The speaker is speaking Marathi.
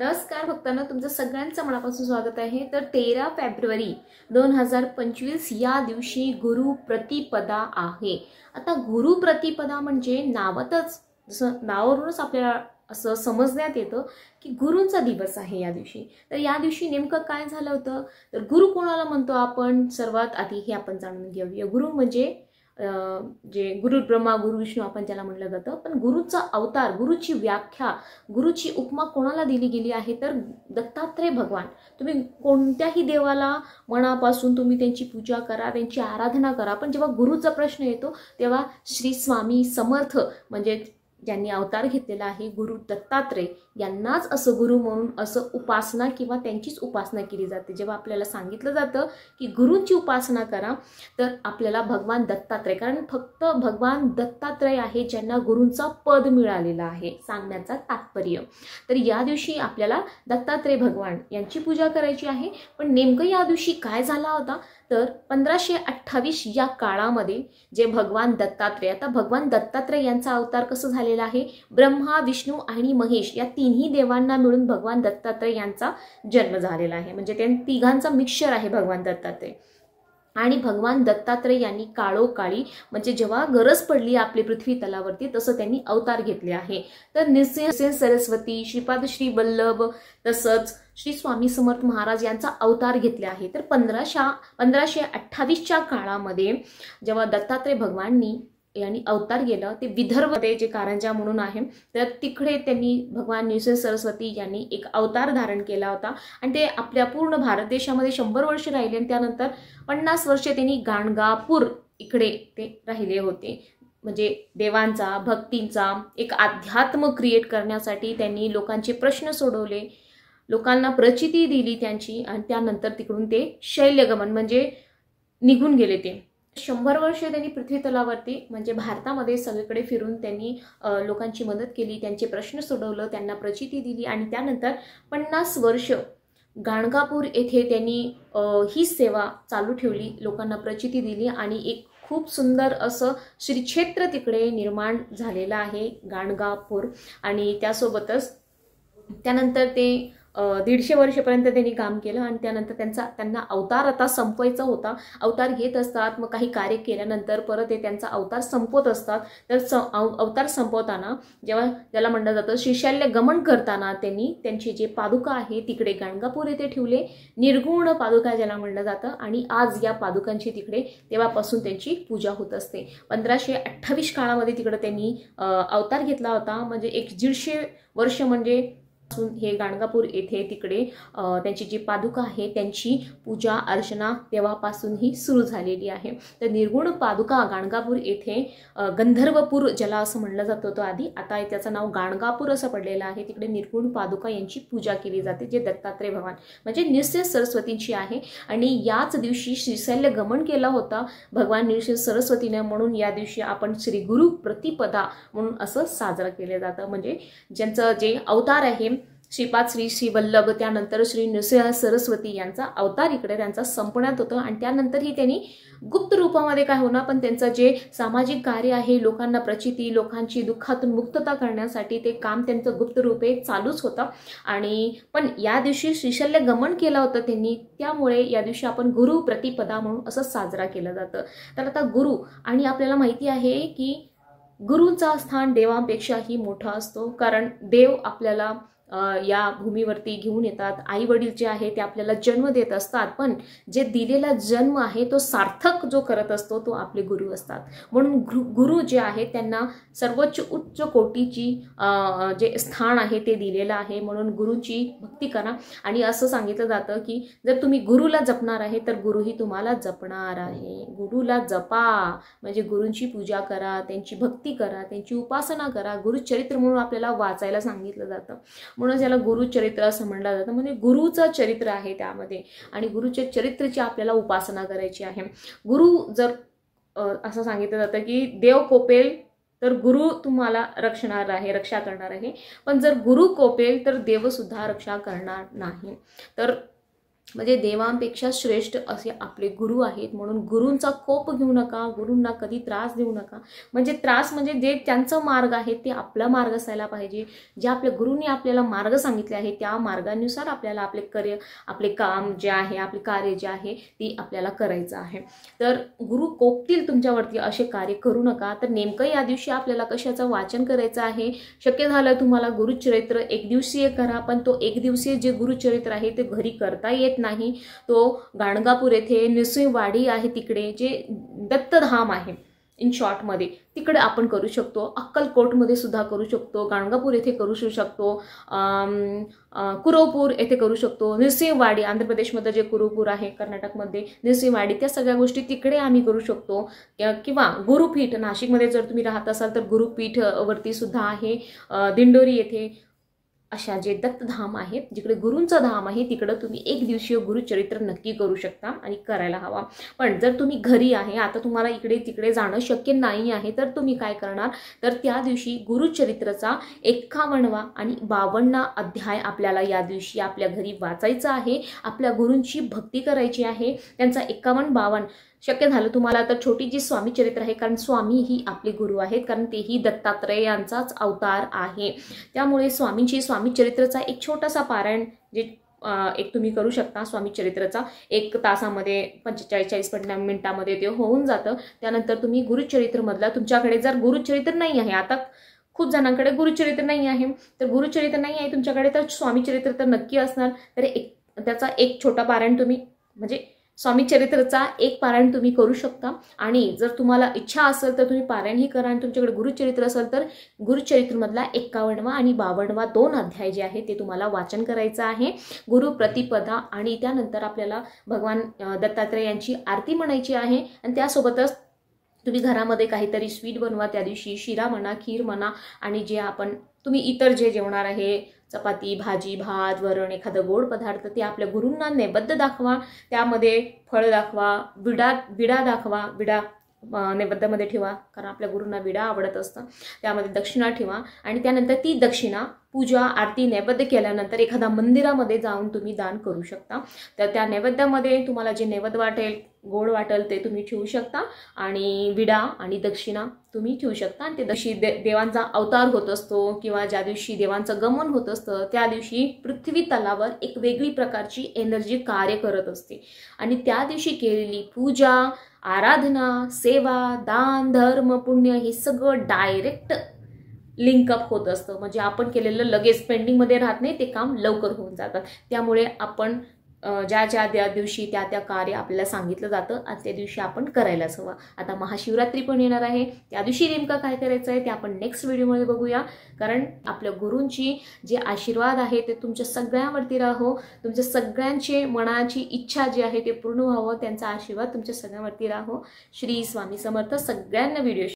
नमस्कार भक्तांनो, तुमचं सगळ्यांचं मनापासून स्वागत आहे। तर 13 फेब्रुवारी 2025 या दिवशी गुरु प्रतिपदा आहे। आता गुरु प्रतिपदा म्हणजे नावातच जसं नावावरूनच आपल्याला असं समजण्यात येतं की गुरूंचा दिवस आहे या दिवशी। तर या दिवशी नेमकं काय झालं होतं, तर गुरु कोणाला म्हणतो आपण सर्वात आधी हे आपण जाणून घेऊया। गुरु म्हणजे जे गुरु ब्रह्मा गुरु विष्णू आपण ज्याला म्हटलं जातं, पण गुरुचा अवतार, गुरुची व्याख्या, गुरुची उपमा कोणाला दिली गेली आहे तर दत्तात्रय भगवान। तुम्ही कोणत्याही देवाला मनापासून तुम्ही त्यांची पूजा करा, त्यांची आराधना करा, पण जेव्हा गुरुचा प्रश्न येतो तेव्हा श्री स्वामी समर्थ म्हणजे ज्यांनी अवतार घेतलेला आहे गुरु दत्तात्रय यांनाच असं गुरु म्हणून असं उपासना किंवा त्यांचीच उपासना केली जाते। जेव्हा आपल्याला सांगितलं जातं की गुरूंची उपासना करा तर आपल्याला भगवान दत्तात्रय, कारण फक्त भगवान दत्तात्रय आहे ज्यांना गुरूंचा पद मिळालेला आहे सांगण्याचा तात्पर्य। तर या दिवशी आपल्याला दत्तात्रय भगवान यांची पूजा करायची आहे। पण नेमकं या दिवशी काय झाला होता तर 1528 या काळामध्ये जे भगवान दत्तात्रय, आता भगवान दत्तात्रय यांचा अवतार कसं झालेला आहे, ब्रह्मा विष्णू आणि महेश या तिन्ही देवांना मिळून भगवान दत्तात्रय यांचा जन्म झालेला आहे। म्हणजे त्या तिघांचा मिक्सचर आहे भगवान दत्तात्रय। आणि भगवान दत्तात्रय यांनी काळोकाळी म्हणजे जेव्हा गरज पडली आपली पृथ्वी तलावरती तसं त्यांनी अवतार घेतले आहे। तर नृसिंह सरस्वती, श्रीपाद श्री वल्लभ तसंच श्री स्वामी समर्थ महाराज यांचा अवतार घेतले आहे। तर 1528च्या काळामध्ये जेव्हा दत्तात्रय भगवाननी यांनी अवतार गेलं ते विदर्भमध्ये जे कारंजा म्हणून आहे तर तिकडे त्यांनी भगवान नृसिंह सरस्वती यांनी एक अवतार धारण केला होता आणि ते आपल्या पूर्ण भारत देशामध्ये 100 वर्ष राहिले आणि त्यानंतर 50 वर्ष त्यांनी गाणगापूर इकडे ते राहिले होते। म्हणजे देवांचा भक्तींचा एक अध्यात्म क्रिएट करण्यासाठी त्यांनी लोकांचे प्रश्न सोडवले, लोकांना प्रचिती दिली त्यांची आणि त्यानंतर तिकडून ते शैल्यगमन म्हणजे निघून गेले। ते 100 वर्ष त्यांनी पृथ्वी तलावरती म्हणजे भारतामध्ये सगळीकडे फिरून त्यांनी लोकांची मदत केली, त्यांचे प्रश्न सोडवलं, त्यांना प्रचिती दिली आणि त्यानंतर 50 वर्ष गाणगापूर येथे त्यांनी ही सेवा चालू ठेवली, लोकांना प्रचिती दिली आणि एक खूप सुंदर असं श्री क्षेत्र तिकडे निर्माण झालेलं आहे गाणगापूर। आणि त्यासोबतच त्यानंतर ते 150 वर्षपर्यंत त्यांनी काम केलं आणि त्यानंतर त्यांना अवतार आता संपवायचा होता। अवतार घेत असतात, मग काही कार्य केल्यानंतर परत ते त्यांचा अवतार संपवत असतात। तर अवतार संपवताना जेव्हा त्याला म्हणलं जातं श्रीशैल्य गमन करताना त्यांनी त्यांचे जे पादुका आहे तिकडे गाणगापूर येथे ठेवले, निर्गुण पादुका ज्याला म्हणलं जातं, आणि आज या पादुकांची तिकडे तेव्हापासून त्यांची पूजा होत असते। 1528 काळामध्ये तिकडे त्यांनी अवतार घेतला होता, म्हणजे 150 वर्ष म्हणजे हे गाणगापूर येथे तिकडे त्यांची जी पादुका आहे त्यांची पूजा अर्चना तेव्हापासून ही सुरू झालेली आहे। तर निर्गुण पादुका गाणगापूर येथे गंधर्वपूर ज्याला असं म्हणलं जातं तो आधी, आता त्याचं नाव गाणगापूर असं पडलेलं आहे, तिकडे निर्गुण पादुका यांची पूजा केली जाते जे दत्तात्रय भगवान म्हणजे नृसिंह सरस्वतींची आहे। आणि याच दिवशी श्रीशैल्य गमन केला होता भगवान नृसिंह सरस्वतीने, म्हणून या दिवशी आपण श्री गुरु प्रतिपदा म्हणून असं साजरा केलं जातं। म्हणजे ज्यांचं जे अवतार आहे श्रीपाद श्री वल्लभ त्यानंतर श्री नृसिंह सरस्वती यांचा अवतार इकडे त्यांचा संपण्यात होतं आणि त्यानंतरही त्यांनी गुप्त रूपामध्ये काय होणार, पण त्यांचं जे सामाजिक कार्य आहे, लोकांना प्रचिती, लोकांची दुःखातून मुक्तता करण्यासाठी ते काम त्यांचं गुप्त रूपे चालूच होतं। आणि पण या दिवशी श्रीशैल्य गमन केलं होतं त्यांनी, त्यामुळे या दिवशी आपण गुरु प्रतिपदा म्हणून असं साजरा केलं जातं। तर आता गुरु, आणि आपल्याला माहिती आहे की गुरूंचा स्थान देवांपेक्षाही मोठा असतो, कारण देव आपल्याला या भूमीवरती घेऊन येतात, आई वडील जे आहे ते आपल्याला जन्म देत असतात, पण जे दिलेला जन्म आहे तो सार्थक जो करत असतो तो आपले गुरु असतात। म्हणून गुरु जे आहे त्यांना सर्वोच्च उच्च कोटीची जे स्थान आहे ते दिलेलं आहे। म्हणून गुरुची भक्ती करा, आणि असं सांगितलं जातं की जर तुम्ही गुरुला जपणार आहे तर गुरुही तुम्हाला जपणार आहे। गुरुला जपा म्हणजे गुरूंची पूजा करा, त्यांची भक्ती करा, त्यांची उपासना करा। गुरुचरित्र म्हणून आपल्याला वाचायला सांगितलं जातं, म्हणून त्याला गुरुचरित्र असं म्हणलं जातं। म्हणजे गुरुचं चरित्र आहे त्यामध्ये, आणि गुरुच्या चरित्राची आपल्याला उपासना करायची आहे। गुरु जर असं सांगितलं जातं की देव कोपेल तर गुरु तुम्हाला रक्षा करणार आहे, पण जर गुरु कोपेल तर देव सुद्धा रक्षा करणार नाही। तर म्हणजे देवांपेक्षा श्रेष्ठ असे आपले गुरु आहेत, म्हणून गुरूंचा कोप घेऊ नका, गुरूंना कधी त्रास देऊ नका. म्हणजे त्रास म्हणजे जे त्यांचं मार्ग आहे ते आपला मार्ग असायला पाहिजे. जे आपल्या गुरूंनी आपल्याला मार्ग सांगितले आहे त्या मार्गानुसार आपल्याला आपले काम जे आहे, आपले कार्य जे आहे ते आपल्याला करायचं आहे. तर गुरु कोपतील तुमच्यावरती असे कार्य करू नका. तर नेमकं या दिवशी आपल्याला कशाचं वाचन करायचं आहे, शक्य झालं तुम्हाला गुरुचरित्र एक दिवसीय करा, पण तो एक दिवसीय जे गुरुचरित्र आहे ते घरी करता येत नाही. तो गाणगापूर येथे नृसिंहवाडी आहे तिकडे जे दत्तधाम आहे इन शॉर्ट मध्ये, तिकडे आपण करू शकतो. अक्कलकोटमध्ये सुद्धा करू शकतो, गाणगापूर येथे करू शकतो, कुरुपूर येथे करू शकतो, नृसिंहवाडी आंध्र प्रदेशमध्ये जे कुरुपूर आहे, कर्नाटकमध्ये नृसिंहवाडी, त्या सगळ्या गोष्टी तिकडे आम्ही करू शकतो. किंवा गुरुपीठ नाशिकमध्ये जर तुम्ही राहत असाल तर गुरुपीठ वरती सुद्धा आहे, दिंडोरी येथे. अशा जे दत्तधाम आहेत जिकडे गुरूंचं धाम आहे तिकडे तुम्ही एक दिवसीय गुरुचरित्र नक्की करू शकता आणि करायला हवा. पण जर तुम्ही घरी आहे, आता तुम्हाला इकडे तिकडे जाणं शक्य नाही आहे, तर तुम्ही काय करणार, तर त्या दिवशी गुरुचरित्राचा 51वा आणि 52 अध्याय आपल्याला या दिवशी आपल्या घरी वाचायचा आहे. आपल्या गुरूंची भक्ती करायची आहे. त्यांचा 51, 52 शक्य झालं तुम्हाला तर छोटी जी स्वामी चरित्र आहे, कारण स्वामी ही आपले गुरु आहेत, कारण तेही दत्तात्रय यांचाच अवतार आहे. त्यामुळे स्वामी चरित्रचा एक छोटासा पारायण जे एक तुम्ही करू शकता. स्वामी चरित्रचा 1 तासामध्ये 45-40 मिनिटामध्ये ते होऊन जातं. त्यानंतर तुम्ही गुरुचरित्र मधला, तुमच्याकडे जर गुरुचरित्र नाही आहे, आता खूप जणांकडे गुरुचरित्र नाही आहे, तर गुरुचरित्र नाही आहे तुमच्याकडे तर स्वामी चरित्र तर नक्की असणार. तर त्याचा एक छोटा पारायण तुम्ही म्हणजे स्वामी चरित्रचा एक पारायण तुम्ही करू शकता. आणि जर तुम्हाला इच्छा असेल तर तुम्ही पारायणही करा. आणि तुमच्याकडे गुरुचरित्र असेल तर गुरुचरित्रमधला 51वा आणि 52वा 2 अध्याय जे आहे ते तुम्हाला वाचन करायचं आहे. गुरु प्रतिपदा आणि त्यानंतर आपल्याला भगवान दत्तात्रय यांची आरती म्हणायची आहे. आणि त्यासोबतच तुम्ही घरामध्ये काहीतरी स्वीट बनवा त्या दिवशी, शिरा म्हणा, खीर म्हणा, आणि जे तुम्ही इतर जे जेवणार आहे, चपाती, भाजी, भात, वरण, एखादं गोड पदार्थ, ते आपल्या गुरूंना नैवेद्य दाखवा. त्यामध्ये फळ दाखवा, विडा दाखवा, विडा नैवेद्यामध्ये ठेवा, कारण आपल्या गुरूंना विडा आवडत असतं. त्यामध्ये दक्षिणा ठेवा आणि त्यानंतर ती दक्षिणा पूजा आरती नैवेद्य केल्यानंतर एखाद्या मंदिरामध्ये जाऊन तुम्ही दान करू शकता. तर त्या नैवेद्यामध्ये तुम्हाला जे नैवेद्य वाटेल, गोड वाटेल ते तुम्ही ठेवू शकता. आणि विडा आणि दक्षिणा तुम्ही ठेवू शकता. आणि ते दिवशी देवांचा अवतार होत असतो किंवा ज्या दिवशी देवांचं गमन होत असतं त्या दिवशी पृथ्वी तलावर एक वेगळी प्रकारची एनर्जी कार्य करत असते. आणि त्या दिवशी केलेली पूजा, आराधना, सेवा, दान, धर्म, पुण्य हे सगळं डायरेक्ट लिंकअप होत असतं. म्हणजे आपण केलेलं लगेच पेंडिंगमध्ये राहत नाही, ते काम लवकर होऊन जातात. त्यामुळे आपण ज्या दिवशी त्या कार्य आपल्याला सांगितलं जातं आणि त्या दिवशी आपण करायलाच हवं. आता महाशिवरात्री पण येणार आहे, त्या दिवशी नेमकं काय करायचं आहे ते आपण नेक्स्ट व्हिडिओमध्ये बघूया. कारण आपल्या गुरूंची जे आशीर्वाद आहे ते तुमच्या सगळ्यांवरती राहो, तुमच्या सगळ्यांची मनाची इच्छा जी आहे ते पूर्ण व्हावं, त्यांचा आशीर्वाद तुमच्या सगळ्यांवरती राहो. श्री स्वामी समर्थ. सगळ्यांना व्हिडिओ